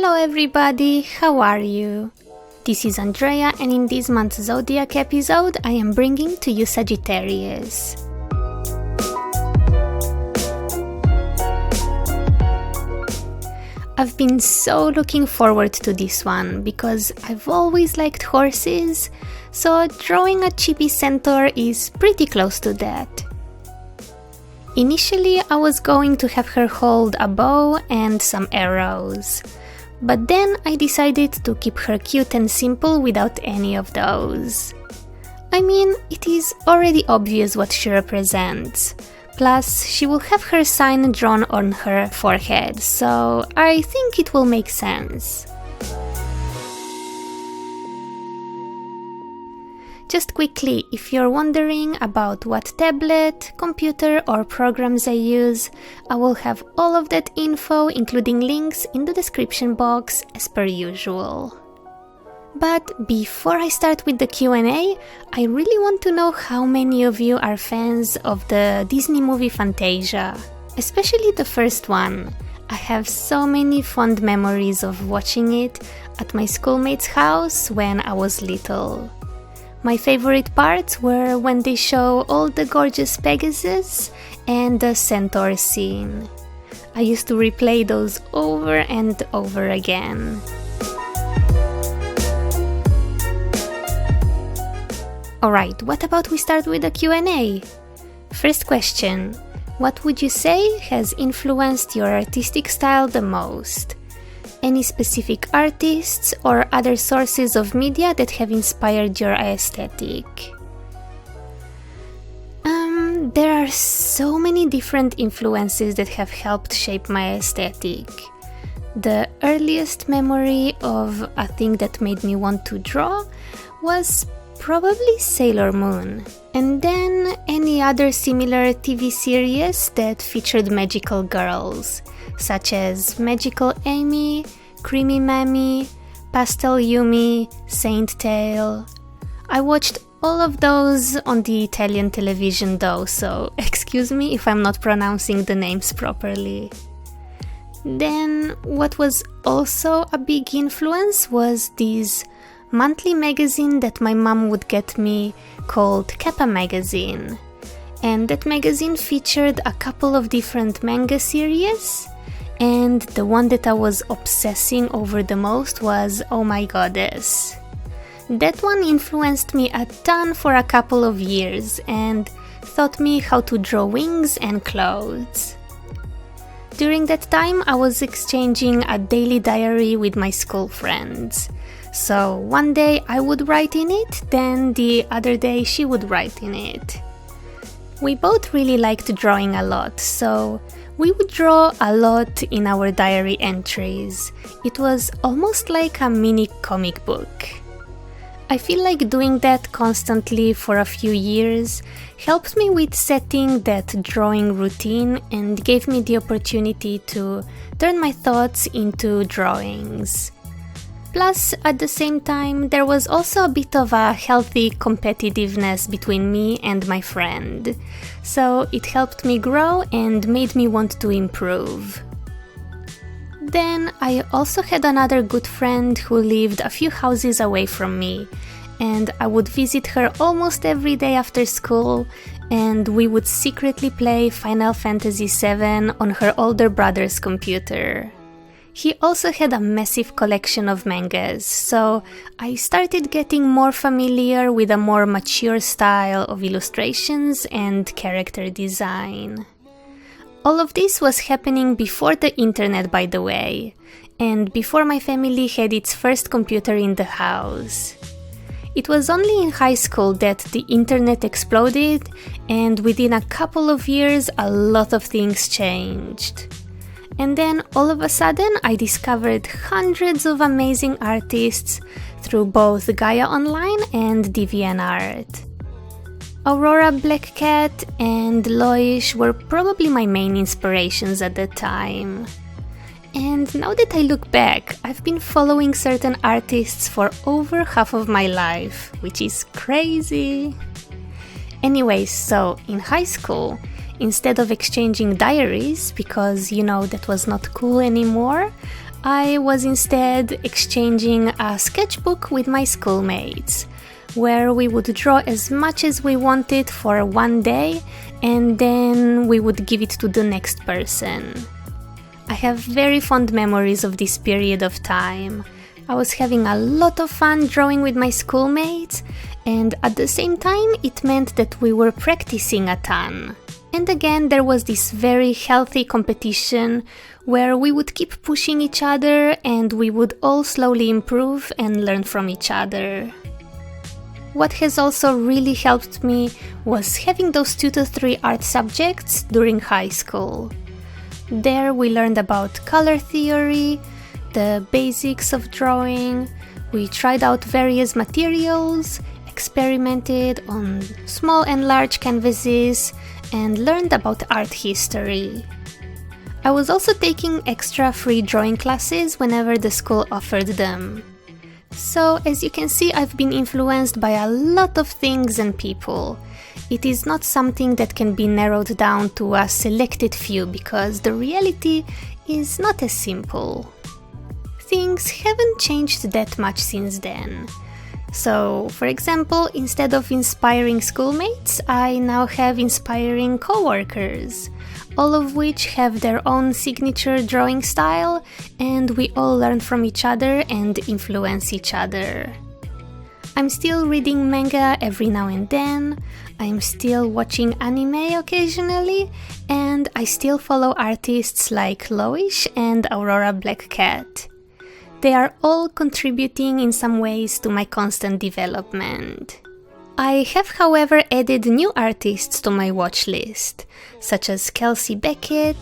Hello everybody, how are you? This is Andreja, and in this month's Zodiac episode I am bringing to you Sagittarius. I've been so looking forward to this one because I've always liked horses, so drawing a chibi centaur is pretty close to that. Initially I was going to have her hold a bow and some arrows, but then I decided to keep her cute and simple without any of those. I mean, it is already obvious what she represents. Plus, she will have her sign drawn on her forehead, so I think it will make sense. Just quickly, if you're wondering about what tablet, computer or programs I use, I will have all of that info, including links, in the description box as per usual. But before I start with the Q&A, I really want to know how many of you are fans of the Disney movie Fantasia, especially the first one. I have so many fond memories of watching it at my schoolmate's house when I was little. My favorite parts were when they show all the gorgeous Pegasus and the centaur scene. I used to replay those over and over again. Alright, what about we start with the Q&A? First question, what would you say has influenced your artistic style the most? Any specific artists or other sources of media that have inspired your aesthetic? There are so many different influences that have helped shape my aesthetic. The earliest memory of a thing that made me want to draw was probably Sailor Moon, and then any other similar TV series that featured magical girls, such as Magical Amy, Creamy Mammy, Pastel Yumi, Saint Tail. I watched all of those on the Italian television though, so excuse me if I'm not pronouncing the names properly. Then what was also a big influence was this monthly magazine that my mom would get me called Kappa Magazine. And that magazine featured a couple of different manga series, and the one that I was obsessing over the most was Oh My Goddess. That one influenced me a ton for a couple of years and taught me how to draw wings and clothes. During that time I was exchanging a daily diary with my school friends. So one day I would write in it, then the other day she would write in it. We both really liked drawing a lot, so we would draw a lot in our diary entries. It was almost like a mini comic book. I feel like doing that constantly for a few years helped me with setting that drawing routine and gave me the opportunity to turn my thoughts into drawings. Plus, at the same time, there was also a bit of a healthy competitiveness between me and my friend, so it helped me grow and made me want to improve. Then I also had another good friend who lived a few houses away from me, and I would visit her almost every day after school, and we would secretly play Final Fantasy VII on her older brother's computer. He also had a massive collection of mangas, so I started getting more familiar with a more mature style of illustrations and character design. All of this was happening before the internet, by the way, and before my family had its first computer in the house. It was only in high school that the internet exploded, and within a couple of years a lot of things changed. And then all of a sudden I discovered hundreds of amazing artists through both Gaia Online and DeviantArt. Aurora Blackcat and Loish were probably my main inspirations at the time. And now that I look back, I've been following certain artists for over half of my life, which is crazy. Anyways, so in high school, instead of exchanging diaries, because that was not cool anymore, I was instead exchanging a sketchbook with my schoolmates, where we would draw as much as we wanted for one day and then we would give it to the next person. I have very fond memories of this period of time. I was having a lot of fun drawing with my schoolmates, and at the same time it meant that we were practicing a ton. And again, there was this very healthy competition where we would keep pushing each other and we would all slowly improve and learn from each other. What has also really helped me was having those 2 to 3 art subjects during high school. There we learned about color theory, the basics of drawing, we tried out various materials, experimented on small and large canvases, and learned about art history. I was also taking extra free drawing classes whenever the school offered them. So, as you can see, I've been influenced by a lot of things and people. It is not something that can be narrowed down to a selected few, because the reality is not as simple. Things haven't changed that much since then. So, for example, instead of inspiring schoolmates, I now have inspiring coworkers, all of which have their own signature drawing style, and we all learn from each other and influence each other. I'm still reading manga every now and then, I'm still watching anime occasionally, and I still follow artists like Loish and Aurora Black Cat. They are all contributing in some ways to my constant development. I have, however, added new artists to my watch list, such as Kelsey Beckett,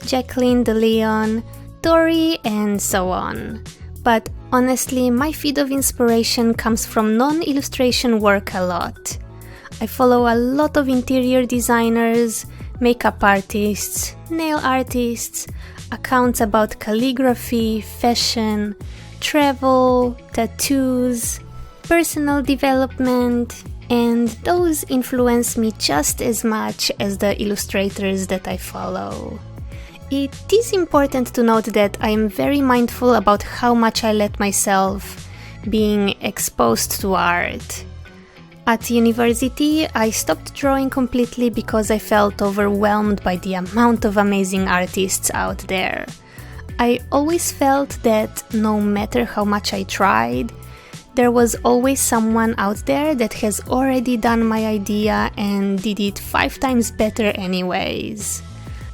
Jacqueline De Leon, Tori, and so on. But honestly, my feed of inspiration comes from non-illustration work a lot. I follow a lot of interior designers, makeup artists, nail artists, accounts about calligraphy, fashion, travel, tattoos, personal development, and those influence me just as much as the illustrators that I follow. It is important to note that I am very mindful about how much I let myself being exposed to art. At university, I stopped drawing completely because I felt overwhelmed by the amount of amazing artists out there. I always felt that no matter how much I tried, there was always someone out there that has already done my idea and did it 5 times better anyways.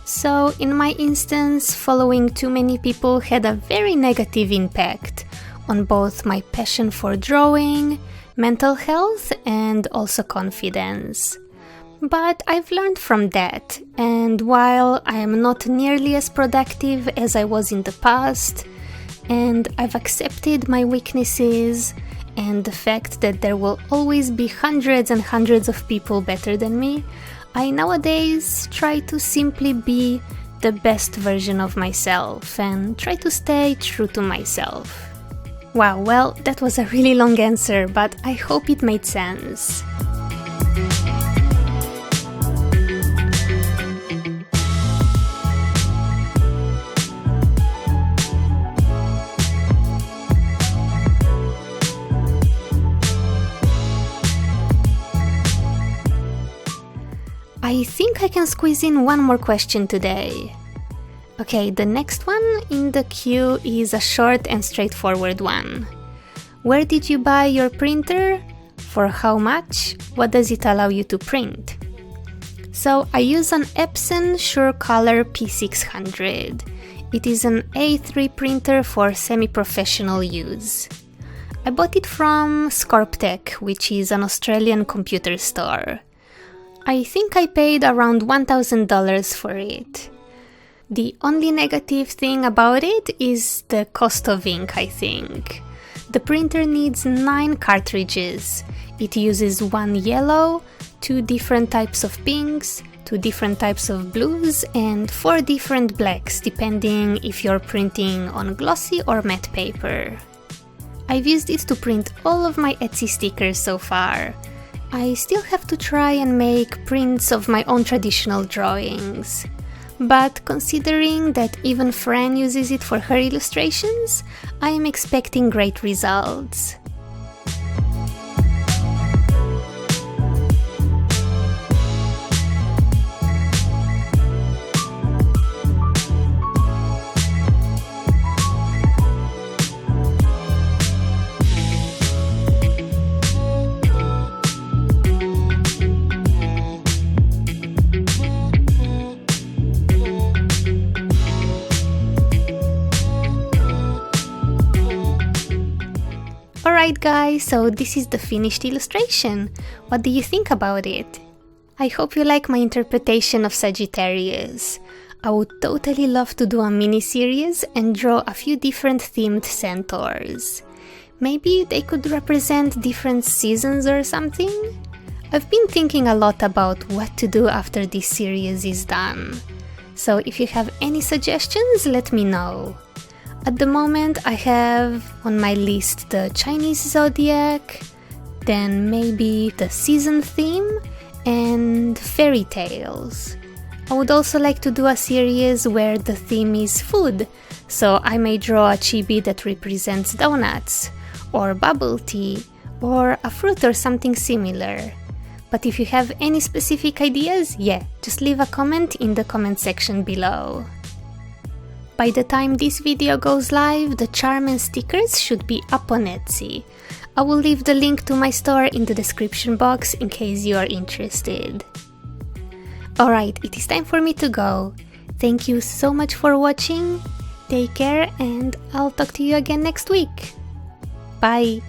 So, in my instance, following too many people had a very negative impact on both my passion for drawing, mental health, and also confidence. But I've learned from that, and while I am not nearly as productive as I was in the past, and I've accepted my weaknesses and the fact that there will always be hundreds and hundreds of people better than me, I nowadays try to simply be the best version of myself and try to stay true to myself. Wow, well, that was a really long answer, but I hope it made sense. I think I can squeeze in one more question today. Okay, the next one in the queue is a short and straightforward one. Where did you buy your printer? For how much? What does it allow you to print? So I use an Epson SureColor P600. It is an A3 printer for semi-professional use. I bought it from Scorptech, which is an Australian computer store. I think I paid around $1,000 for it. The only negative thing about it is the cost of ink, I think. The printer needs 9 cartridges. It uses 1 yellow, 2 different types of pinks, 2 different types of blues, and 4 different blacks, depending if you're printing on glossy or matte paper. I've used it to print all of my Etsy stickers so far. I still have to try and make prints of my own traditional drawings. but considering that even Fran uses it for her illustrations, I am expecting great results. Alright guys, so this is the finished illustration. What do you think about it? I hope you like my interpretation of Sagittarius. I would totally love to do a mini-series and draw a few different themed centaurs. Maybe they could represent different seasons or something? I've been thinking a lot about what to do after this series is done. So if you have any suggestions, let me know. At the moment I have on my list the Chinese zodiac, then maybe the season theme, and fairy tales. I would also like to do a series where the theme is food, so I may draw a chibi that represents donuts, or bubble tea, or a fruit or something similar. But if you have any specific ideas, yeah, just leave a comment in the comment section below. By the time this video goes live, the charm and stickers should be up on Etsy. I will leave the link to my store in the description box in case you are interested. Alright, it is time for me to go. Thank you so much for watching, take care, and I'll talk to you again next week. Bye!